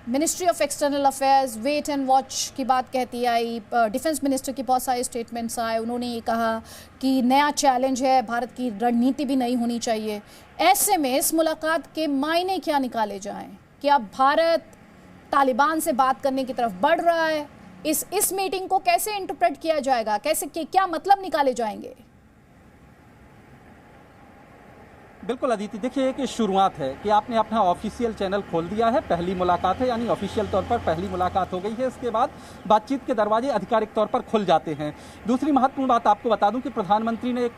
Ministry of external affairs wait and watch की बात कहती आई, डिफेंस मिनिस्टर की बहुत सारे स्टेटमेंट्स आए, उन्होंने ये कहा कि नया चैलेंज है, भारत की रणनीति भी नई होनी चाहिए। ऐसे में इस मुलाकात के मायने क्या निकाले जाएं कि अब भारत तालिबान से बात करने की तरफ बढ़ रहा है, इस मीटिंग को कैसे इंटरप्रेट किया जाएगा, कैसे क्या मतलब निकाले जाएंगे? बिल्कुल अदिति, देखिए कि शुरुआत है कि आपने अपना ऑफिशियल चैनल खोल दिया है, पहली मुलाकात है, यानी ऑफिशियल तौर पर पहली मुलाकात हो गई है। इसके बाद बातचीत के दरवाजे आधिकारिक तौर पर खुल जाते हैं। दूसरी महत्वपूर्ण बात आपको बता दूं कि प्रधानमंत्री ने एक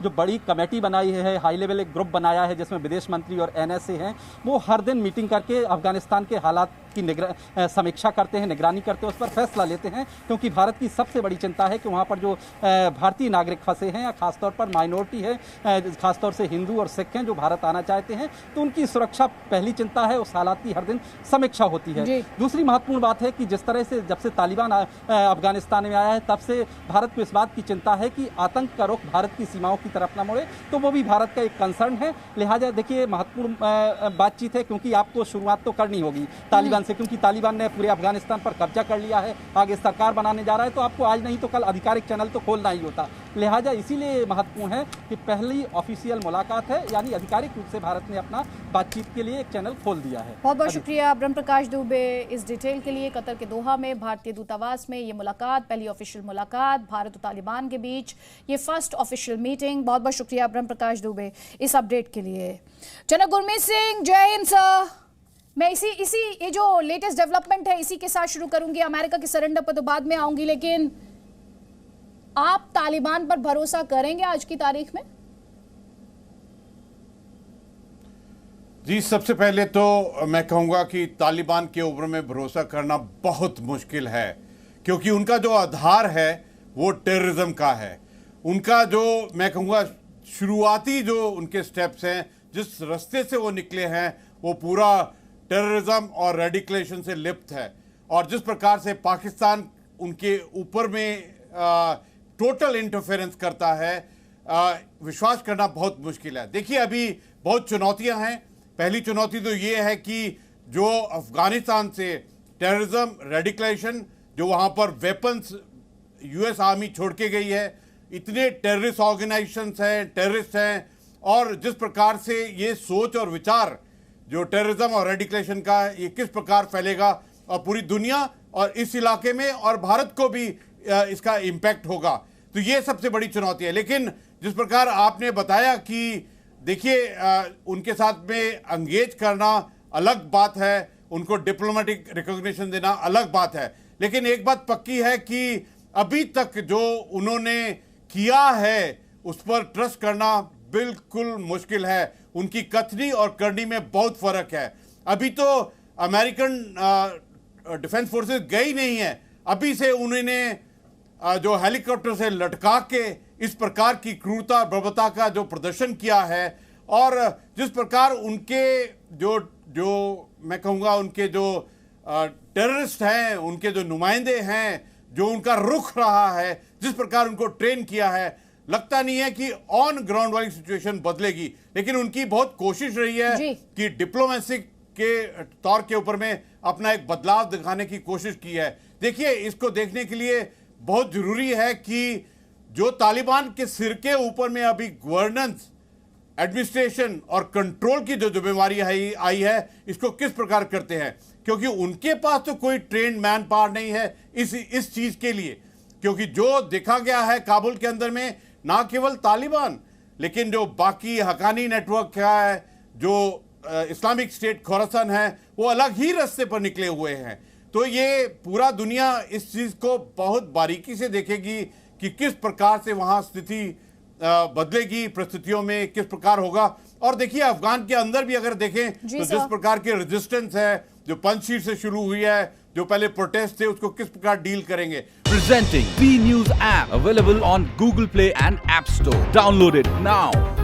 जो बड़ी कमेटी बनाई है, हाई लेवल एक ग्रुप बनाया है जिसमें विदेश मंत्री और NSA हैं, वो हर दिन मीटिंग करके अफगानिस्तान के हालात की समीक्षा करते हैं, निगरानी करते हैं, उस पर फैसला लेते हैं, क्योंकि भारत की सबसे बड़ी चिंता है कि वहाँ पर जो भारतीय नागरिक फंसे हैं या खासतौर पर माइनॉरिटी है, खासतौर से हिंदू और सिख हैं जो भारत आना चाहते हैं, तो उनकी सुरक्षा पहली चिंता है। उस हालात की हर दिन समीक्षा होती है। दूसरी महत्वपूर्ण बात है कि जिस तरह से जब से तालिबान अफगानिस्तान में आया है तब से भारत को इस बात की चिंता है कि आतंक का रुख भारत की सीमाओं की तरफ न मुड़े, तो वो भी भारत का एक कंसर्न है। लिहाजा देखिए महत्वपूर्ण बातचीत है, क्योंकि आपको शुरुआत तो करनी होगी तालिबान से, क्योंकि तालिबान ने पूरे अफगानिस्तान पर कब्जा कर लिया है, आगे सरकार बनाने जा रहा है, तो आपको आज नहीं तो कल आधिकारिक चैनल तो खोलना ही होता। लिहाजा इसीलिए महत्वपूर्ण है कि पहली ऑफिशियल मुलाकात है, यानी आधिकारिक रूप से भारत ने अपना बातचीत के लिए एक चैनल खोल दिया है। बहुत बहुत शुक्रिया ब्रह्म प्रकाश दुबे इस डिटेल के लिए। कतर के दोहा में भारतीय दूतावास में ये मुलाकात, पहली ऑफिशियल मुलाकात भारत और तालिबान के बीच, ये फर्स्ट ऑफिशियल मीटिंग। बहुत बहुत शुक्रिया ब्रह्म प्रकाश दुबे इस अपडेट के लिए। जनक गुरमीत सिंह, जय हिंद सर। मैं इसी ये जो लेटेस्ट डेवलपमेंट है इसी के साथ शुरू करूंगी। अमेरिका के सरेंडर पर तो बाद में आऊंगी, लेकिन आप तालिबान पर भरोसा करेंगे आज की तारीख में? जी, सबसे पहले तो मैं कहूंगा कि तालिबान के ऊपर में भरोसा करना बहुत मुश्किल है, क्योंकि उनका जो आधार है वो टेररिज्म का है। उनका जो मैं कहूंगा शुरुआती जो उनके स्टेप्स हैं, जिस रास्ते से वो निकले हैं, वो पूरा टेररिज्म और रेडिकलेशन से लिप्त है। और जिस प्रकार से पाकिस्तान उनके ऊपर में टोटल इंटरफेरेंस करता है, विश्वास करना बहुत मुश्किल है। देखिए, अभी बहुत चुनौतियां हैं। पहली चुनौती तो ये है कि जो अफगानिस्तान से टेररिज्म, रेडिकलेशन, जो वहाँ पर वेपन्स US आर्मी छोड़ के गई है, इतने टेररिस्ट ऑर्गेनाइजेशंस हैं, टेररिस्ट हैं, और जिस प्रकार से ये सोच और विचार जो टेररिज्म और रेडिकलेशन का, ये किस प्रकार फैलेगा और पूरी दुनिया और इस इलाके में और भारत को भी इसका इम्पैक्ट होगा, तो ये सबसे बड़ी चुनौती है। लेकिन जिस प्रकार आपने बताया कि देखिए, उनके साथ में एंगेज करना अलग बात है, उनको डिप्लोमेटिक रिकॉग्निशन देना अलग बात है, लेकिन एक बात पक्की है कि अभी तक जो उन्होंने किया है उस पर ट्रस्ट करना बिल्कुल मुश्किल है। उनकी कथनी और करनी में बहुत फर्क है। अभी तो अमेरिकन डिफेंस फोर्सेस गई नहीं है, अभी से उन्होंने जो हेलीकॉप्टर से लटका के इस प्रकार की क्रूरता बर्बरता का जो प्रदर्शन किया है, और जिस प्रकार उनके जो मैं कहूँगा उनके जो टेररिस्ट हैं, उनके जो नुमाइंदे हैं, जो उनका रुख रहा है, जिस प्रकार उनको ट्रेन किया है, लगता नहीं है कि ऑन ग्राउंड वाली सिचुएशन बदलेगी। लेकिन उनकी बहुत कोशिश रही है कि डिप्लोमेसी के तौर के ऊपर में अपना एक बदलाव दिखाने की कोशिश की है। देखिए, इसको देखने के लिए बहुत जरूरी है कि जो तालिबान के सिर के ऊपर में अभी गवर्नेंस, एडमिनिस्ट्रेशन और कंट्रोल की जो जिम्मेवारी आई है, इसको किस प्रकार करते हैं, क्योंकि उनके पास तो कोई ट्रेंड मैन पावर नहीं है इस चीज के लिए। क्योंकि जो देखा गया है काबुल के अंदर में, ना केवल तालिबान लेकिन जो बाकी हकानी नेटवर्क है, जो इस्लामिक स्टेट खोरासान है, वो अलग ही रास्ते पर निकले हुए हैं। तो ये पूरा दुनिया इस चीज को बहुत बारीकी से देखेगी कि किस प्रकार से वहां स्थिति बदलेगी, परिस्थितियों में किस प्रकार होगा। और देखिए, अफगान के अंदर भी अगर देखें तो जिस प्रकार के रेजिस्टेंस है, जो पंचशीर से शुरू हुई है, जो पहले प्रोटेस्ट थे, उसको किस प्रकार डील करेंगे। Presenting B News app available on Google Play and App Store. Download it now.